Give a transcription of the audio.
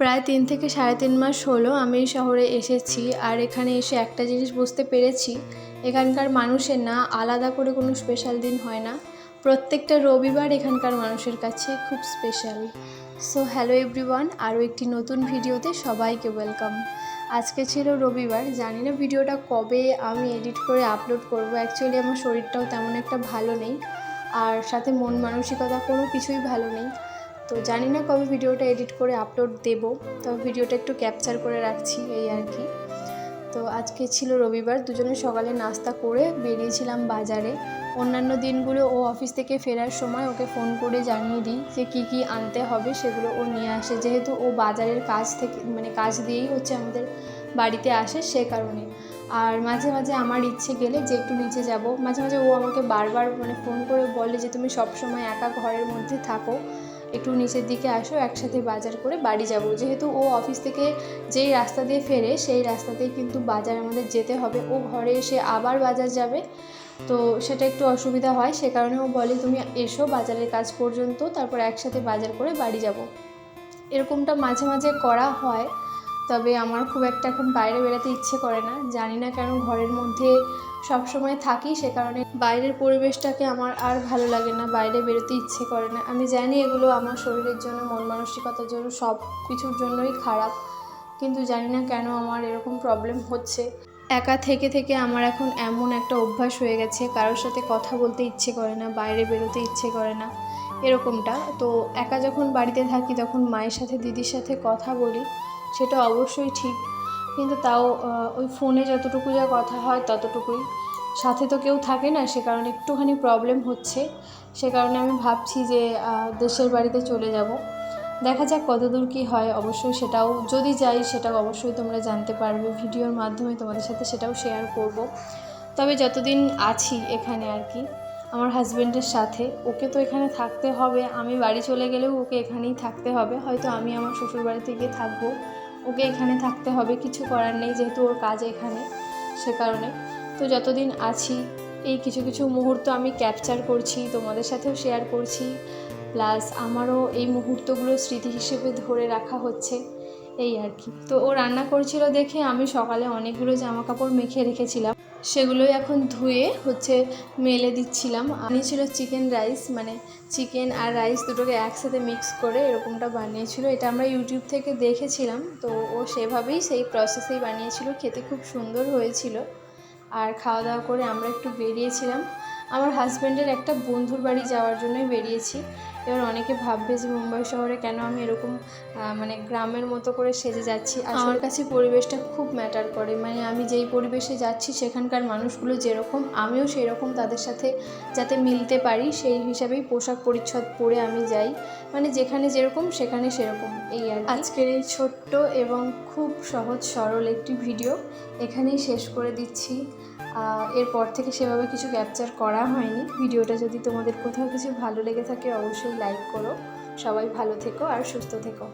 প্রায় 3 থেকে 3.5 মাস হলো আমি এই শহরে এসেছি। আর এখানে এসে একটা জিনিস বুঝতে পেরেছি, এখানকার মানুষের না আলাদা করে কোনো স্পেশাল দিন হয় না। প্রত্যেকটা রবিবার এখানকার মানুষের কাছে খুব স্পেশাল। সো হ্যালো এভরিওয়ান, আরও একটি নতুন ভিডিওতে সবাইকে ওয়েলকাম। আজকে ছিল রবিবার, জানি না ভিডিওটা কবে আমি এডিট করে আপলোড করব। অ্যাকচুয়ালি আমার শরীরটাও তেমন একটা ভালো নেই, আর সাথে মন মানসিকতা কোনো কিছুই ভালো নেই। তো জানি না কবে ভিডিওটা এডিট করে আপলোড দেব, তবে ভিডিওটা একটু ক্যাপচার করে রাখছি এই আর কি। তো আজকে ছিল রবিবার, দুজনে সকালে নাস্তা করে বেরিয়েছিলাম বাজারে। অন্যান্য দিনগুলো ও অফিস থেকে ফেরার সময় ওকে ফোন করে জানিয়ে দিই যে কী আনতে হবে, সেগুলো ও নিয়ে আসে। যেহেতু ও বাজারের কাজ থেকে কাজ দিয়েই আমাদের বাড়িতে আসে, সে কারণে। আর মাঝে মাঝে আমার ইচ্ছে গেলে যে একটু নিচে যাব, মাঝে মাঝে ও আমাকে বারবার ফোন করে বলে যে তুমি সবসময় একা ঘরের মধ্যে থাকো, একটু নিচের দিকে আসো, একসাথে বাজার করে বাড়ি যাব। যেহেতু ও অফিস থেকে যেই রাস্তা দিয়ে ফেরে সেই রাস্তাতেই কিন্তু বাজার আমাদের যেতে হবে, ও ঘরে এসে আবার বাজার যাবে, তো সেটা একটু অসুবিধা হয়। সে কারণে ও বলে তুমি এসো বাজারের কাজ পর্যন্ত, তারপর একসাথে বাজার করে বাড়ি যাব। এরকমটা মাঝে মাঝে করা হয়, তবে আমার খুব একটা এখন বাইরে বেরোতে ইচ্ছে করে না। জানি না কেন, ঘরের মধ্যে সব সময় থাকি, সে কারণে বাইরের পরিবেশটাকে আমার আর ভালো লাগে না, বাইরে বেরোতে ইচ্ছে করে না। আমি জানি এগুলো আমার শরীরের জন্য, মন মানসিকতার জন্য, সব কিছুর জন্যই খারাপ, কিন্তু জানি না কেন আমার এরকম প্রবলেম হচ্ছে। একা থেকে থেকে আমার এখন এমন একটা অভ্যাস হয়ে গেছে, কারোর সাথে কথা বলতে ইচ্ছে করে না, বাইরে বেরোতে ইচ্ছে করে না, এরকমটা। তো একা যখন বাড়িতে থাকি তখন মায়ের সাথে, দিদির সাথে কথা বলি, সেটা অবশ্যই ঠিক, কিন্তু তাও ওই ফোনে যতটুকু যা কথা হয় ততটুকুই, সাথে তো কেউ থাকে না, সে কারণে একটুখানি প্রবলেম হচ্ছে। সে কারণে আমি ভাবছি যে দেশের বাড়িতে চলে যাব। দেখা যাক কতদূর কী হয়, অবশ্যই সেটাও যদি যাই সেটাও অবশ্যই তোমরা জানতে পারবে, ভিডিওর মাধ্যমে তোমাদের সাথে সেটাও শেয়ার করব। তবে যতদিন আছি এখানে আর কি, আমার হাজব্যান্ডের সাথে, ওকে তো এখানে থাকতে হবে। আমি বাড়ি চলে গেলেও ওকে এখানেই থাকতে হবে, হয়তো আমি আমার শ্বশুর বাড়িতে গিয়ে থাকবো, ওকে এখানে থাকতে হবে, কিছু করার নেই, যেহেতু ওর কাজ এখানে, সে কারণে। তো যতদিন আছি এই কিছু কিছু মুহূর্ত আমি ক্যাপচার করছি, তোমাদের সাথেও শেয়ার করছি, প্লাস আমারও এই মুহূর্তগুলো স্মৃতি হিসেবে ধরে রাখা হচ্ছে, এই আর কি। তো ও রান্না করছিল দেখে আমি সকালে অনেকগুলো জামা কাপড় মেখে রেখেছিলাম, সেগুলোই এখন ধুয়ে মেলে দিচ্ছিলাম। বানিয়েছিল চিকেন রাইস, চিকেন আর রাইস দুটোকে একসাথে মিক্স করে এরকমটা বানিয়েছিল। এটা আমরা ইউটিউব থেকে দেখেছিলাম, তো ও সেভাবেই সেই প্রসেসেই বানিয়েছিল, খেতে খুব সুন্দর হয়েছিল। আর খাওয়া দাওয়া করে আমরা একটু বেরিয়েছিলাম আমার হাজব্যান্ডের একটা বন্ধুর বাড়ি যাওয়ার জন্যই বেরিয়েছি। এবার অনেকে ভাববে যে মুম্বাই শহরে কেন আমি এরকম গ্রামের মতো করে সেজে যাচ্ছি। আমার কাছে পরিবেশটা খুব ম্যাটার করে, আমি যেই পরিবেশে যাচ্ছি সেখানকার মানুষগুলো যেরকম, আমিও সেই রকম তাদের সাথে যাতে মিলতে পারি, সেই হিসাবেই পোশাক পরিচ্ছদ পরে আমি যাই, যেখানে যেরকম সেখানে সেরকম, এই আর কি। আজকের এই ছোট্ট এবং খুব সহজ সরল একটি ভিডিও এখানেই শেষ করে দিচ্ছি। এরপর থেকে সেভাবে কিছু ক্যাপচার করা হয়নি। ভিডিওটা যদি তোমাদের কোথাও কিছু ভালো লেগে থাকে অবশ্যই লাইক করো। সবাই ভালো থেকো আর সুস্থ থেকো।